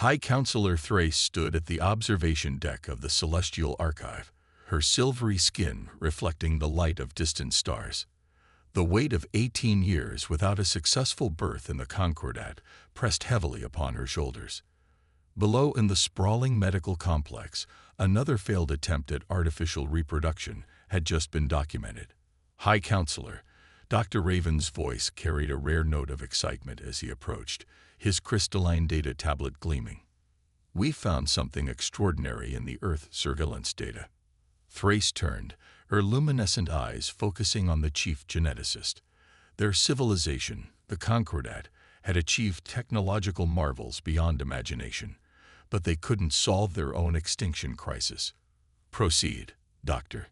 High Counselor Thrace stood at the observation deck of the Celestial Archive, her silvery skin reflecting the light of distant stars. The weight of 18 years without a successful birth in the Concordat pressed heavily upon her shoulders. Below in the sprawling medical complex, another failed attempt at artificial reproduction had just been documented. High Counselor, Dr. Raven's voice carried a rare note of excitement as he approached, his crystalline data tablet gleaming. We found something extraordinary in the Earth surveillance data. Thrace turned, her luminescent eyes focusing on the chief geneticist. Their civilization, the Concordat, had achieved technological marvels beyond imagination, but they couldn't solve their own extinction crisis. Proceed, Doctor.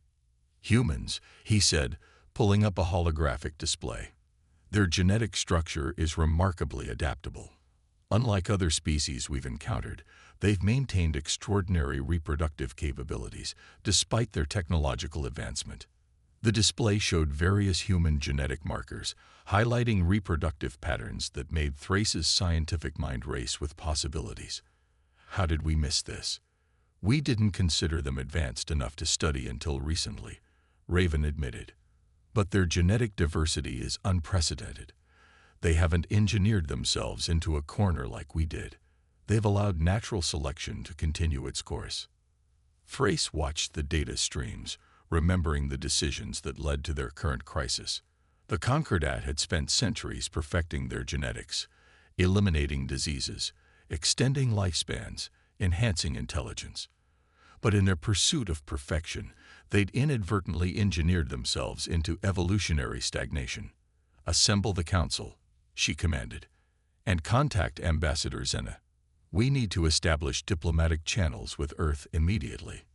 Humans, he said, pulling up a holographic display. Their genetic structure is remarkably adaptable. Unlike other species we've encountered, they've maintained extraordinary reproductive capabilities despite their technological advancement. The display showed various human genetic markers, highlighting reproductive patterns that made Thrace's scientific mind race with possibilities. How did we miss this? We didn't consider them advanced enough to study until recently, Raven admitted. But their genetic diversity is unprecedented. They haven't engineered themselves into a corner like we did. They've allowed natural selection to continue its course. Thrace watched the data streams, remembering the decisions that led to their current crisis. The Concordat had spent centuries perfecting their genetics, eliminating diseases, extending lifespans, enhancing intelligence. But in their pursuit of perfection, they'd inadvertently engineered themselves into evolutionary stagnation. Assemble the council, she commanded, and contact Ambassador Zena. We need to establish diplomatic channels with Earth immediately.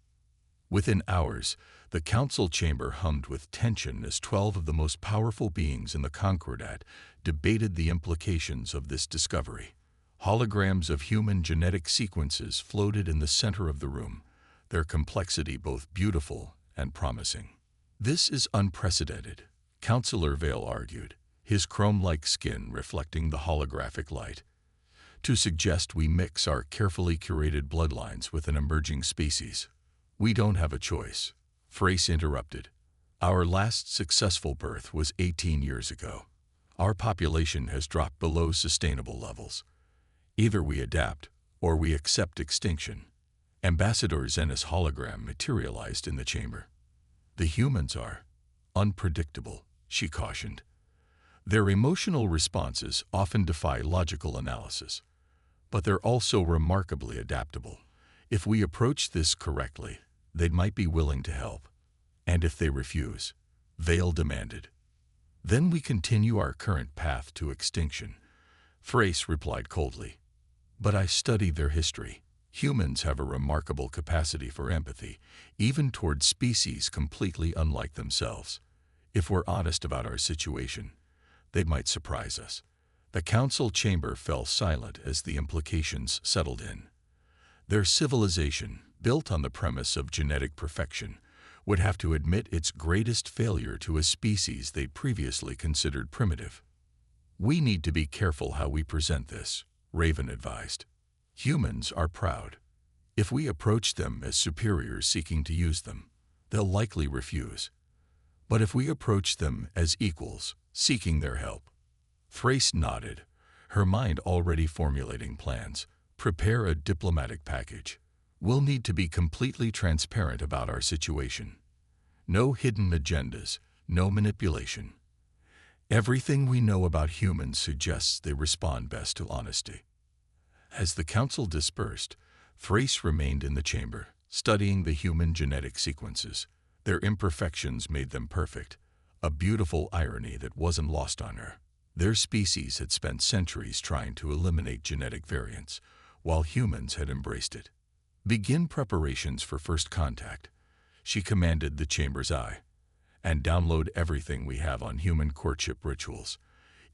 Within hours, the council chamber hummed with tension as 12 of the most powerful beings in the Concordat debated the implications of this discovery. Holograms of human genetic sequences floated in the center of the room, their complexity both beautiful and promising. This is unprecedented, Counselor Vale argued, his chrome-like skin reflecting the holographic light. To suggest we mix our carefully curated bloodlines with an emerging species. We don't have a choice, Thrace interrupted. Our last successful birth was 18 years ago. Our population has dropped below sustainable levels. Either we adapt, or we accept extinction. Ambassador Zena's hologram materialized in the chamber. The humans are unpredictable, she cautioned. Their emotional responses often defy logical analysis, but they're also remarkably adaptable. If we approach this correctly, they might be willing to help. And if they refuse, Vale demanded. Then we continue our current path to extinction, Thrace replied coldly. But I studied their history. Humans have a remarkable capacity for empathy, even toward species completely unlike themselves. If we're honest about our situation, they might surprise us. The council chamber fell silent as the implications settled in. Their civilization, built on the premise of genetic perfection, would have to admit its greatest failure to a species they'd previously considered primitive. We need to be careful how we present this, Raven advised. Humans are proud. If we approach them as superiors seeking to use them, they'll likely refuse. But if we approach them as equals, seeking their help. Thrace nodded, her mind already formulating plans. Prepare a diplomatic package. We'll need to be completely transparent about our situation. No hidden agendas, no manipulation. Everything we know about humans suggests they respond best to honesty. As the council dispersed, Thrace remained in the chamber, studying the human genetic sequences. Their imperfections made them perfect, a beautiful irony that wasn't lost on her. Their species had spent centuries trying to eliminate genetic variants, while humans had embraced it. Begin preparations for first contact, she commanded the chamber's eye, and download everything we have on human courtship rituals.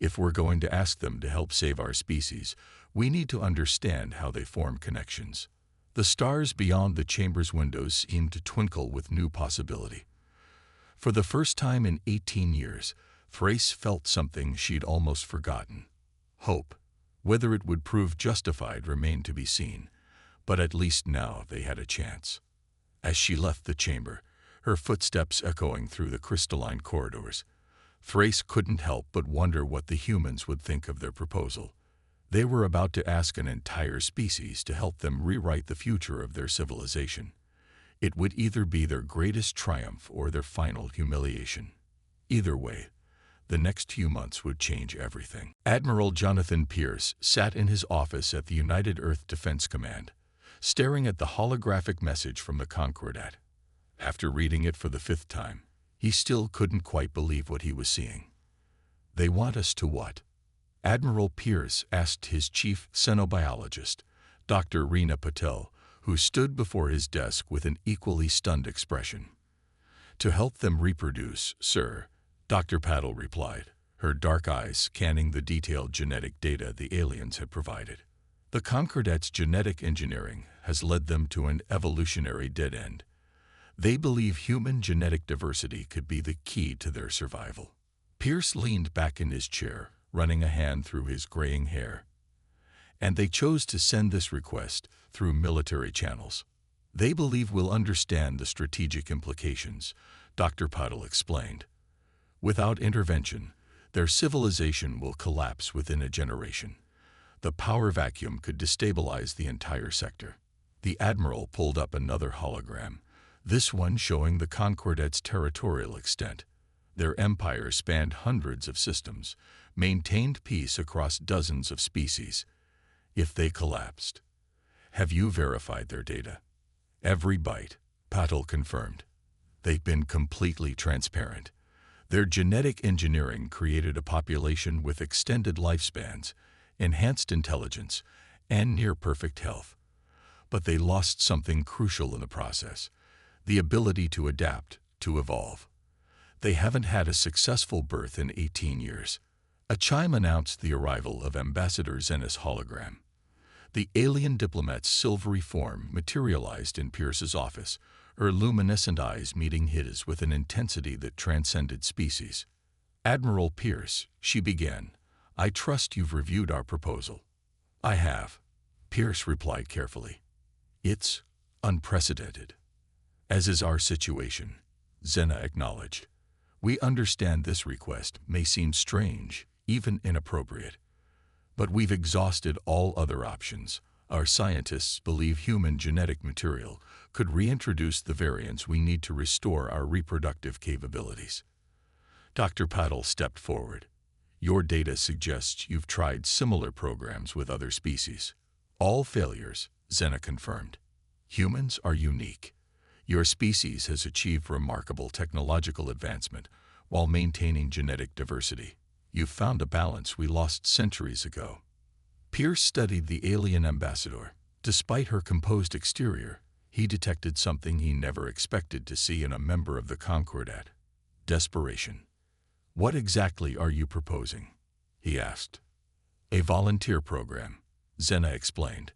If we're going to ask them to help save our species, we need to understand how they form connections. The stars beyond the chamber's windows seemed to twinkle with new possibility. For the first time in 18 years, Thrace felt something she'd almost forgotten. Hope. Whether it would prove justified remained to be seen, but at least now they had a chance. As she left the chamber, her footsteps echoing through the crystalline corridors, Thrace couldn't help but wonder what the humans would think of their proposal. They were about to ask an entire species to help them rewrite the future of their civilization. It would either be their greatest triumph or their final humiliation. Either way, the next few months would change everything. Admiral Jonathan Pierce sat in his office at the United Earth Defense Command, staring at the holographic message from the Concordat. After reading it for the 5th time, he still couldn't quite believe what he was seeing. "They want us to what?" Admiral Pierce asked his chief xenobiologist, Dr. Reena Patel, who stood before his desk with an equally stunned expression. "To help them reproduce, sir," Dr. Patel replied, her dark eyes scanning the detailed genetic data the aliens had provided. "The Concordat's genetic engineering has led them to an evolutionary dead end. They believe human genetic diversity could be the key to their survival." Pierce leaned back in his chair, running a hand through his graying hair. "And they chose to send this request through military channels. They believe we'll understand the strategic implications," Dr. Patel explained. "Without intervention, their civilization will collapse within a generation. The power vacuum could destabilize the entire sector." The Admiral pulled up another hologram, this one showing the Concordat's territorial extent. Their empire spanned hundreds of systems, maintained peace across dozens of species. If they collapsed. "Have you verified their data?" "Every byte," Patel confirmed. "They've been completely transparent. Their genetic engineering created a population with extended lifespans, enhanced intelligence, and near-perfect health. But they lost something crucial in the process: the ability to adapt, to evolve. They haven't had a successful birth in 18 years. A chime announced the arrival of Ambassador Zena's hologram. The alien diplomat's silvery form materialized in Pierce's office, her luminescent eyes meeting his with an intensity that transcended species. "Admiral Pierce," she began, "I trust you've reviewed our proposal." "I have," Pierce replied carefully. "It's unprecedented." "As is our situation," Zena acknowledged. "We understand this request may seem strange, even inappropriate. But we've exhausted all other options. Our scientists believe human genetic material could reintroduce the variants we need to restore our reproductive capabilities." Dr. Patel stepped forward. "Your data suggests you've tried similar programs with other species." "All failures," Zena confirmed. "Humans are unique. Your species has achieved remarkable technological advancement while maintaining genetic diversity. You've found a balance we lost centuries ago." Pierce studied the alien ambassador. Despite her composed exterior, he detected something he never expected to see in a member of the Concordat: desperation. "What exactly are you proposing?" he asked. "A volunteer program," Zena explained.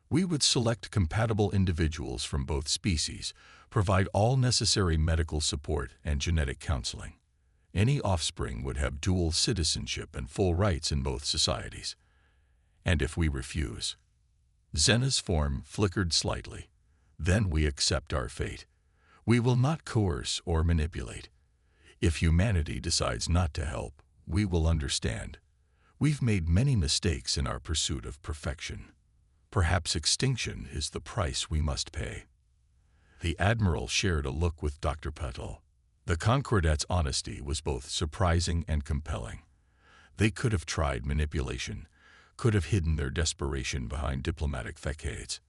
"We would select compatible individuals from both species, provide all necessary medical support and genetic counseling. Any offspring would have dual citizenship and full rights in both societies. And if we refuse..." Zena's form flickered slightly. "Then we accept our fate. We will not coerce or manipulate. If humanity decides not to help, we will understand. We've made many mistakes in our pursuit of perfection. Perhaps extinction is the price we must pay." The Admiral shared a look with Dr. Patel. The Concordat's honesty was both surprising and compelling. They could have tried manipulation, could have hidden their desperation behind diplomatic facades.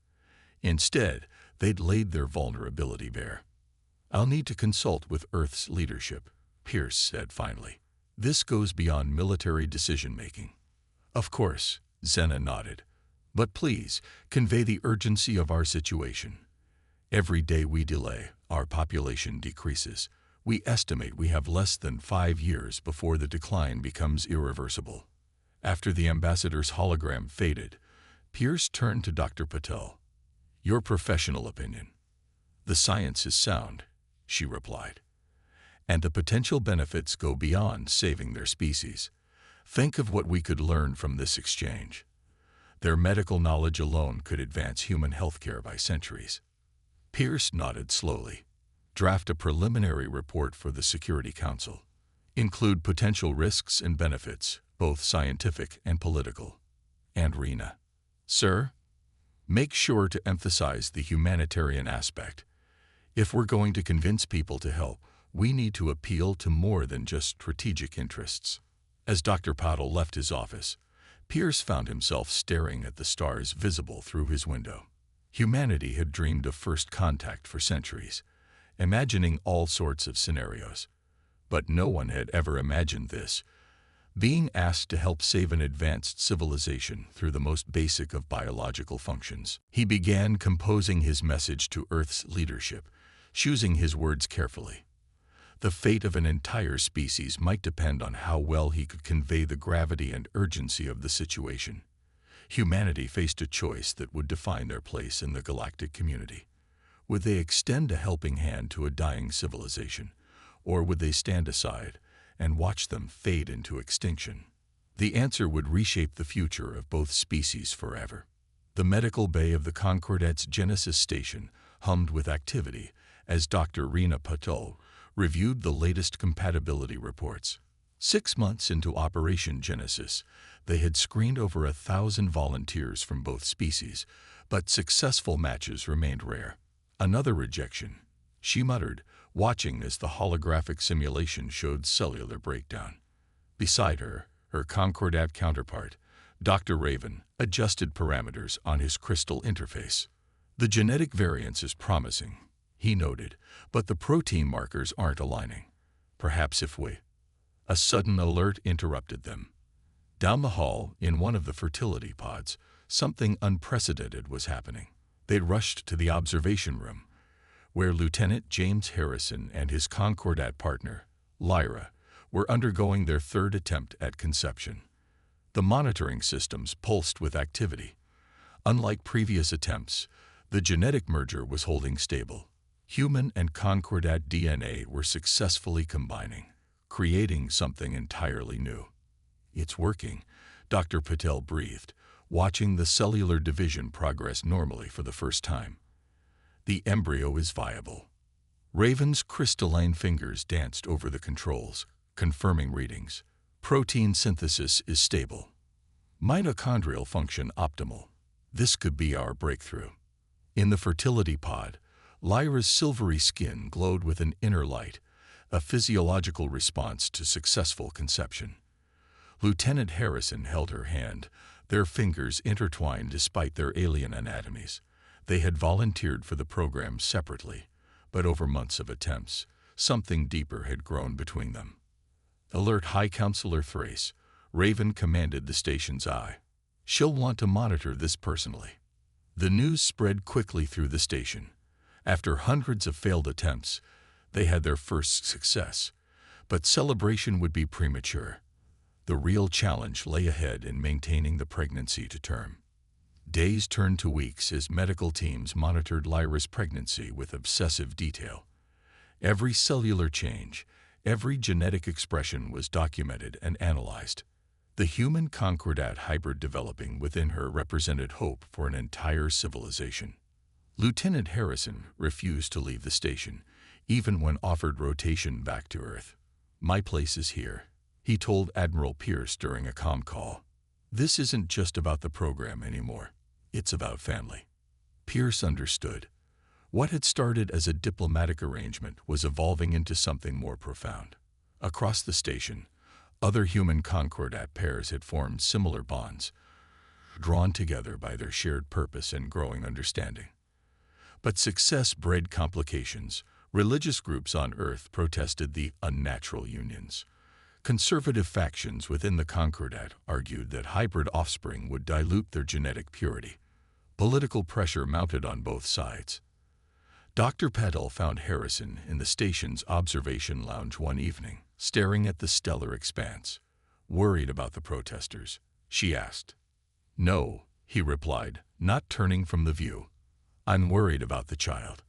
Instead, they'd laid their vulnerability bare. "I'll need to consult with Earth's leadership," Pierce said finally. "This goes beyond military decision-making." "Of course," Zena nodded. "But please, convey the urgency of our situation. Every day we delay, our population decreases. We estimate we have less than 5 years before the decline becomes irreversible." After the ambassador's hologram faded, Pierce turned to Dr. Patel. "Your professional opinion." "The science is sound," she replied. "And the potential benefits go beyond saving their species. Think of what we could learn from this exchange. Their medical knowledge alone could advance human healthcare by centuries. Pierce nodded slowly. Draft a preliminary report for the Security Council. Include potential risks and benefits, both scientific and political. And Rena. Sir? Make sure to emphasize the humanitarian aspect. If we're going to convince people to help, we need to appeal to more than just strategic interests. As Dr. Patel left his office, Pierce found himself staring at the stars visible through his window. Humanity had dreamed of first contact for centuries, imagining all sorts of scenarios. But no one had ever imagined this, being asked to help save an advanced civilization through the most basic of biological functions. He began composing his message to Earth's leadership, choosing his words carefully. The fate of an entire species might depend on how well he could convey the gravity and urgency of the situation. Humanity faced a choice that would define their place in the galactic community. Would they extend a helping hand to a dying civilization, or would they stand aside and watch them fade into extinction? The answer would reshape the future of both species forever. The medical bay of the Concordat's Genesis station hummed with activity as Dr. Rena Patel reviewed the latest compatibility reports. 6 months into Operation Genesis, they had screened over 1,000 volunteers from both species, but successful matches remained rare. Another rejection, she muttered, watching as the holographic simulation showed cellular breakdown. Beside her, her Concordat counterpart, Dr. Raven, adjusted parameters on his crystal interface. The genetic variance is promising, he noted, but the protein markers aren't aligning. Perhaps if we... A sudden alert interrupted them. Down the hall, in one of the fertility pods, something unprecedented was happening. They'd rushed to the observation room, where Lieutenant James Harrison and his Concordat partner, Lyra, were undergoing their third attempt at conception. The monitoring systems pulsed with activity. Unlike previous attempts, the genetic merger was holding stable. Human and Concordat DNA were successfully combining, creating something entirely new. It's working, Dr. Patel breathed, watching the cellular division progress normally for the first time. The embryo is viable. Raven's crystalline fingers danced over the controls, confirming readings. Protein synthesis is stable. Mitochondrial function optimal. This could be our breakthrough. In the fertility pod, Lyra's silvery skin glowed with an inner light, a physiological response to successful conception. Lieutenant Harrison held her hand, their fingers intertwined despite their alien anatomies. They had volunteered for the program separately, but over months of attempts, something deeper had grown between them. Alert High Counselor Thrace, Raven commanded the station's eye. She'll want to monitor this personally. The news spread quickly through the station. After hundreds of failed attempts, they had their first success, but celebration would be premature. The real challenge lay ahead in maintaining the pregnancy to term. Days turned to weeks as medical teams monitored Lyra's pregnancy with obsessive detail. Every cellular change, every genetic expression was documented and analyzed. The human Concordat hybrid developing within her represented hope for an entire civilization. Lieutenant Harrison refused to leave the station, even when offered rotation back to Earth. "My place is here," he told Admiral Pierce during a comm call. "This isn't just about the program anymore. It's about family." Pierce understood. What had started as a diplomatic arrangement was evolving into something more profound. Across the station, other human Concordat pairs had formed similar bonds, drawn together by their shared purpose and growing understanding. But success bred complications. Religious groups on Earth protested the unnatural unions. Conservative factions within the Concordat argued that hybrid offspring would dilute their genetic purity. Political pressure mounted on both sides. Dr. Patel found Harrison in the station's observation lounge one evening, staring at the stellar expanse. "Worried about the protesters?" she asked. "No," he replied, not turning from the view. "I'm worried about the child.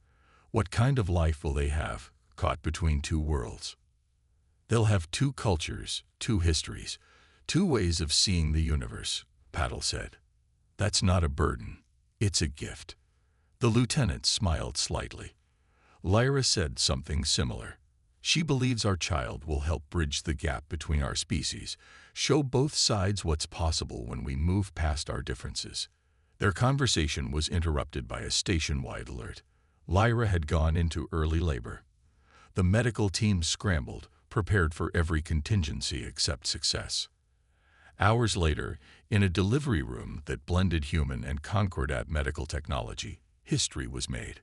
What kind of life will they have, caught between two worlds?" "They'll have two cultures, two histories, two ways of seeing the universe," Patel said. That's not a burden. It's a gift. The lieutenant smiled slightly. Lyra said something similar. She believes our child will help bridge the gap between our species, show both sides what's possible when we move past our differences. Their conversation was interrupted by a station-wide alert. Lyra had gone into early labor. The medical team scrambled, prepared for every contingency except success. Hours later, in a delivery room that blended human and concordat medical technology, history was made.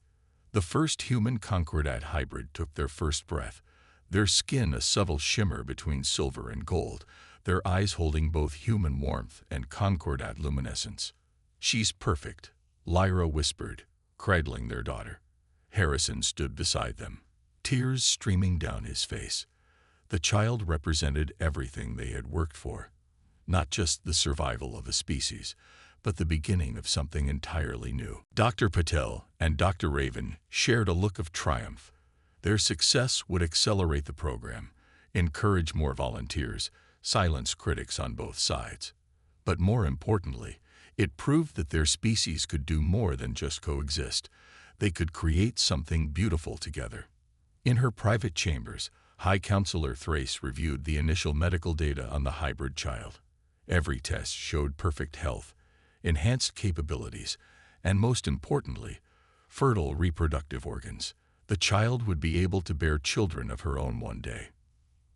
The first human concordat hybrid took their first breath, their skin a subtle shimmer between silver and gold, their eyes holding both human warmth and concordat luminescence. "She's perfect," Lyra whispered, cradling their daughter. Harrison stood beside them, tears streaming down his face. The child represented everything they had worked for. Not just the survival of a species, but the beginning of something entirely new. Dr. Patel and Dr. Raven shared a look of triumph. Their success would accelerate the program, encourage more volunteers, silence critics on both sides. But more importantly, it proved that their species could do more than just coexist. They could create something beautiful together. In her private chambers, High Counselor Thrace reviewed the initial medical data on the hybrid child. Every test showed perfect health, enhanced capabilities, and most importantly, fertile reproductive organs. The child would be able to bear children of her own one day.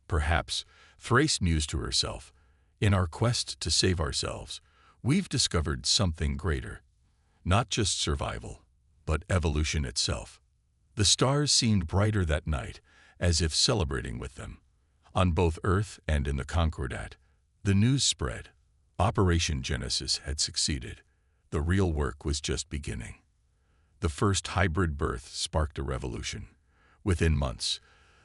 Perhaps, Thrace mused to herself, in our quest to save ourselves, we've discovered something greater. Not just survival, but evolution itself. The stars seemed brighter that night, as if celebrating with them. On both Earth and in the Concordat, the news spread. Operation Genesis had succeeded. The real work was just beginning. The first hybrid birth sparked a revolution. Within months,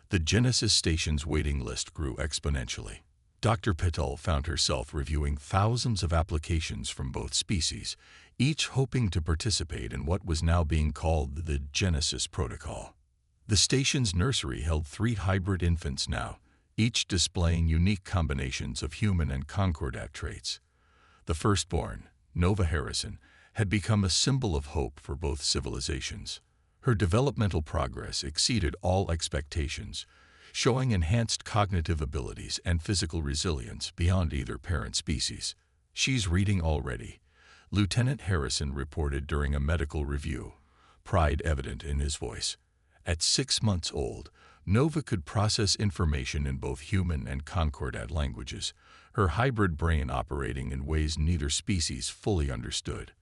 the Genesis station's waiting list grew exponentially. Dr. Patel found herself reviewing thousands of applications from both species, each hoping to participate in what was now being called the Genesis Protocol. The station's nursery held 3 hybrid infants now, each displaying unique combinations of human and concordat traits. The firstborn, Nova Harrison, had become a symbol of hope for both civilizations. Her developmental progress exceeded all expectations, showing enhanced cognitive abilities and physical resilience beyond either parent species. "She's reading already," Lieutenant Harrison reported during a medical review, pride evident in his voice. At 6 months old, Nova could process information in both human and concordat languages, her hybrid brain operating in ways neither species fully understood.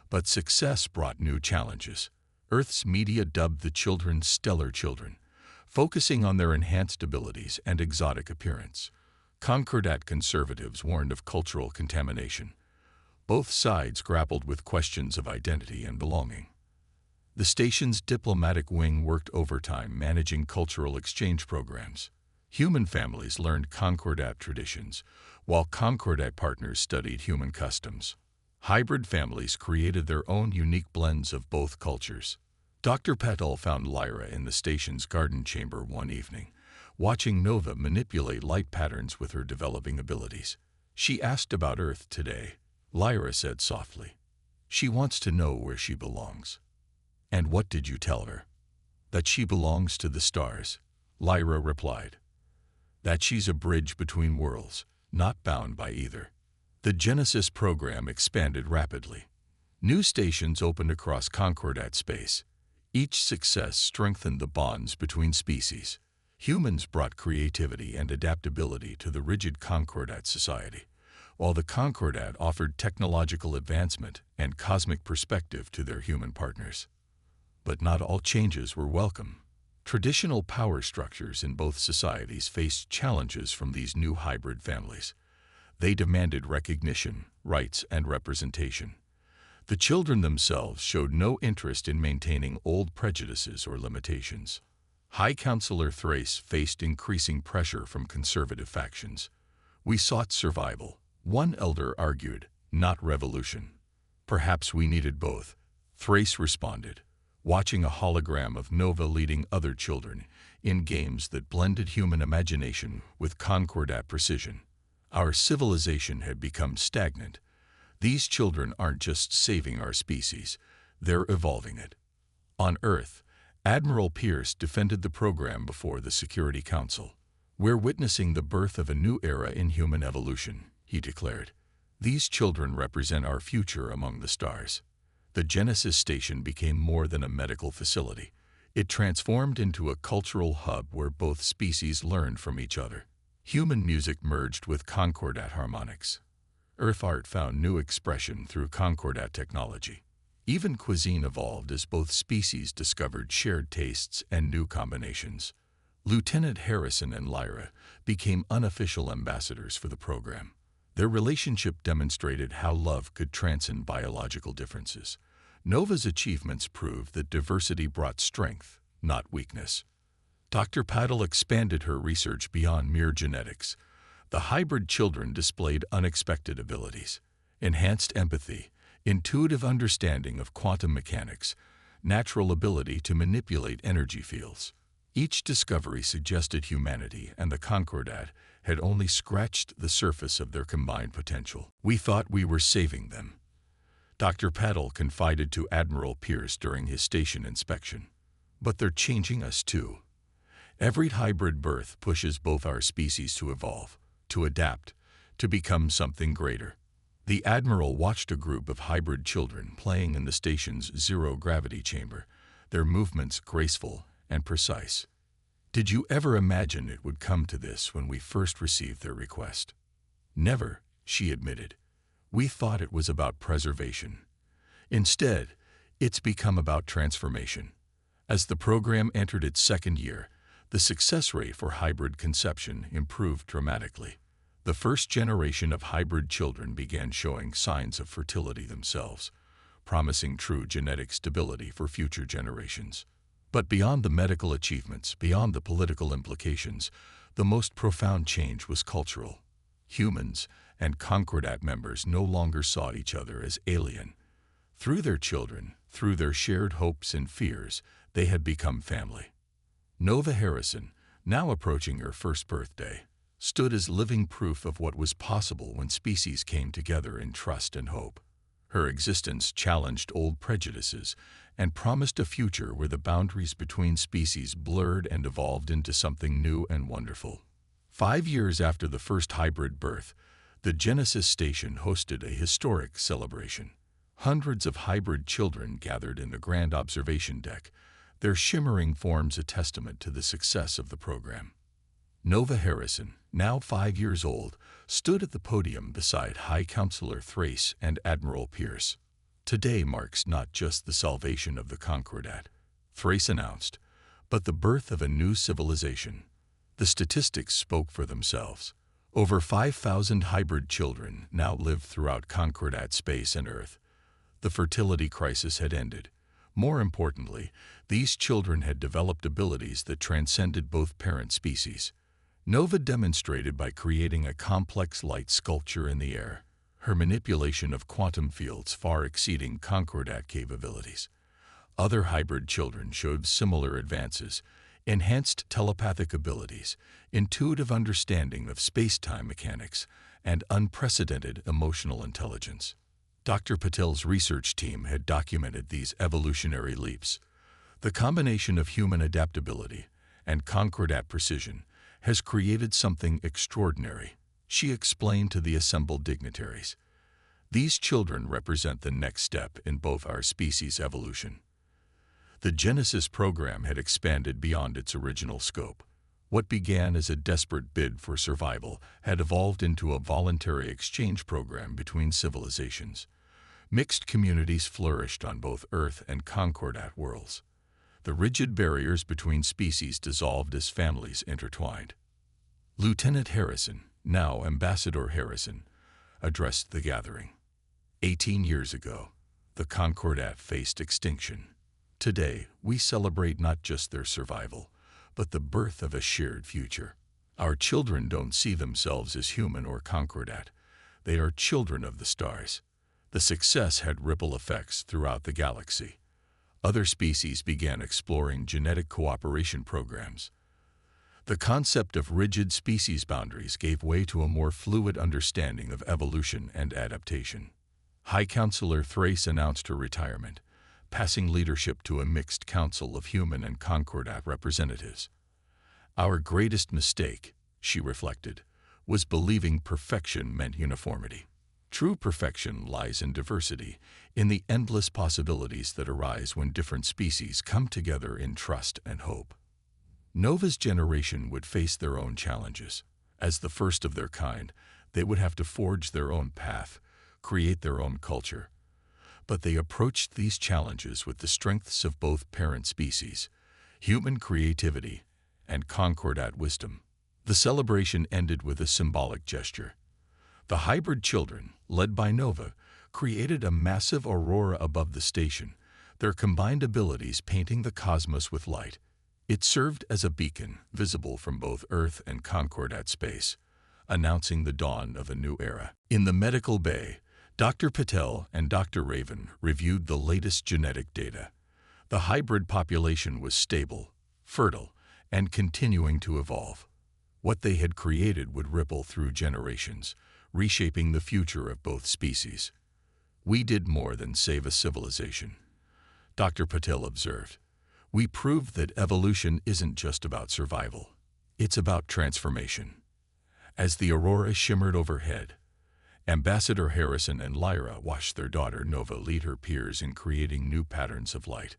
But success brought new challenges. Earth's media dubbed the children stellar children, focusing on their enhanced abilities and exotic appearance. Concordat conservatives warned of cultural contamination. Both sides grappled with questions of identity and belonging. The station's diplomatic wing worked overtime managing cultural exchange programs. Human families learned concordat traditions, while concordat partners studied human customs. Hybrid families created their own unique blends of both cultures. Dr. Patel found Lyra in the station's garden chamber one evening, watching Nova manipulate light patterns with her developing abilities. "She asked about Earth today," Lyra said softly. "She wants to know where she belongs." "And what did you tell her?" "That she belongs to the stars," Lyra replied. "That she's a bridge between worlds, not bound by either." The Genesis program expanded rapidly. New stations opened across concordat space. Each success strengthened the bonds between species. Humans brought creativity and adaptability to the rigid concordat society, while the concordat offered technological advancement and cosmic perspective to their human partners. But not all changes were welcome. Traditional power structures in both societies faced challenges from these new hybrid families. They demanded recognition, rights, and representation. The children themselves showed no interest in maintaining old prejudices or limitations. High Counselor Thrace faced increasing pressure from conservative factions. "We sought survival," one elder argued, "not revolution." "Perhaps we needed both," Thrace responded, watching a hologram of Nova leading other children in games that blended human imagination with concordat precision. "Our civilization had become stagnant. These children aren't just saving our species, they're evolving it. On Earth, Admiral Pierce defended the program before the Security Council. "We're witnessing the birth of a new era in human evolution," he declared. "These children represent our future among the stars." The Genesis station became more than a medical facility. It transformed into a cultural hub where both species learned from each other. Human music merged with concordat harmonics. Earth art found new expression through concordat technology. Even cuisine evolved as both species discovered shared tastes and new combinations. Lieutenant Harrison and Lyra became unofficial ambassadors for the program. Their relationship demonstrated how love could transcend biological differences. Nova's achievements proved that diversity brought strength, not weakness. Dr. Paddle expanded her research beyond mere genetics. The hybrid children displayed unexpected abilities: enhanced empathy, intuitive understanding of quantum mechanics, natural ability to manipulate energy fields. Each discovery suggested humanity and the concordat had only scratched the surface of their combined potential. "We thought we were saving them," Dr. Paddle confided to Admiral Pierce during his station inspection. "But they're changing us too. Every hybrid birth pushes both our species to evolve, to adapt, to become something greater." The Admiral watched a group of hybrid children playing in the station's zero-gravity chamber, their movements graceful and precise. "Did you ever imagine it would come to this when we first received their request?" "Never," she admitted. "We thought it was about preservation. Instead, it's become about transformation." As the program entered its second year, the success rate for hybrid conception improved dramatically. The first generation of hybrid children began showing signs of fertility themselves, promising true genetic stability for future generations. But beyond the medical achievements, beyond the political implications, the most profound change was cultural. Humans and concordat members no longer saw each other as alien. Through their children, through their shared hopes and fears, they had become family. Nova Harrison, now approaching her first birthday, stood as living proof of what was possible when species came together in trust and hope. Her existence challenged old prejudices and promised a future where the boundaries between species blurred and evolved into something new and wonderful. 5 years after the first hybrid birth, the Genesis station hosted a historic celebration. Hundreds of hybrid children gathered in the grand observation deck, their shimmering forms a testament to the success of the program. Nova Harrison, now 5 years old, stood at the podium beside High Counselor Thrace and Admiral Pierce. "Today marks not just the salvation of the concordat," Thrace announced, "but the birth of a new civilization." The statistics spoke for themselves. Over 5,000 hybrid children now live throughout concordat space and Earth. The fertility crisis had ended. More importantly, these children had developed abilities that transcended both parent species. Nova demonstrated by creating a complex light sculpture in the air, her manipulation of quantum fields far exceeding concordat capabilities. Other hybrid children showed similar advances: enhanced telepathic abilities, intuitive understanding of space-time mechanics, and unprecedented emotional intelligence. Dr. Patel's research team had documented these evolutionary leaps. The combination of human adaptability and concordat precision has created something extraordinary, she explained to the assembled dignitaries. "These children represent the next step in both our species' evolution." The Genesis program had expanded beyond its original scope. What began as a desperate bid for survival had evolved into a voluntary exchange program between civilizations. Mixed communities flourished on both Earth and concordat worlds. The rigid barriers between species dissolved as families intertwined. Lieutenant Harrison, now Ambassador Harrison, addressed the gathering. 18 years ago, the concordat faced extinction. Today, we celebrate not just their survival, but the birth of a shared future. Our children don't see themselves as human or concordat. They are children of the stars. The success had ripple effects throughout the galaxy. Other species began exploring genetic cooperation programs. The concept of rigid species boundaries gave way to a more fluid understanding of evolution and adaptation. High Counselor Thrace announced her retirement, passing leadership to a mixed council of human and Concordat representatives. Our greatest mistake, she reflected, was believing perfection meant uniformity. True perfection lies in diversity, in the endless possibilities that arise when different species come together in trust and hope. Nova's generation would face their own challenges. As the first of their kind, they would have to forge their own path, create their own culture. But they approached these challenges with the strengths of both parent species, human creativity, and Concordat wisdom. The celebration ended with a symbolic gesture. The hybrid children, led by Nova, created a massive aurora above the station, their combined abilities painting the cosmos with light. It served as a beacon, visible from both Earth and Concordat space, announcing the dawn of a new era. In the medical bay, Dr. Patel and Dr. Raven reviewed the latest genetic data. The hybrid population was stable, fertile, and continuing to evolve. What they had created would ripple through generations, reshaping the future of both species. "We did more than save a civilization," Dr. Patel observed. "We proved that evolution isn't just about survival. It's about transformation." As the aurora shimmered overhead, Ambassador Harrison and Lyra watched their daughter Nova lead her peers in creating new patterns of light.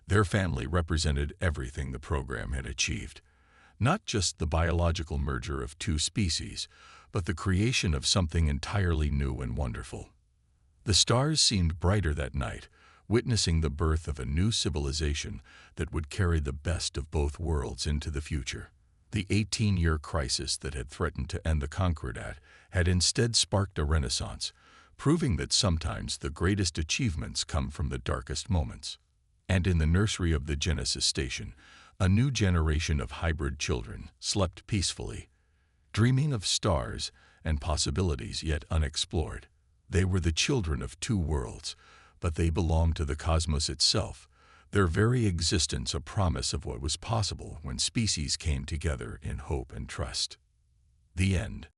Their family represented everything the program had achieved. Not just the biological merger of two species, but the creation of something entirely new and wonderful. The stars seemed brighter that night, witnessing the birth of a new civilization that would carry the best of both worlds into the future. The 18-year crisis that had threatened to end the Concordat had instead sparked a renaissance, proving that sometimes the greatest achievements come from the darkest moments. And in the nursery of the Genesis station, a new generation of hybrid children slept peacefully, dreaming of stars and possibilities yet unexplored. They were the children of two worlds, but they belonged to the cosmos itself, their very existence a promise of what was possible when species came together in hope and trust. The end.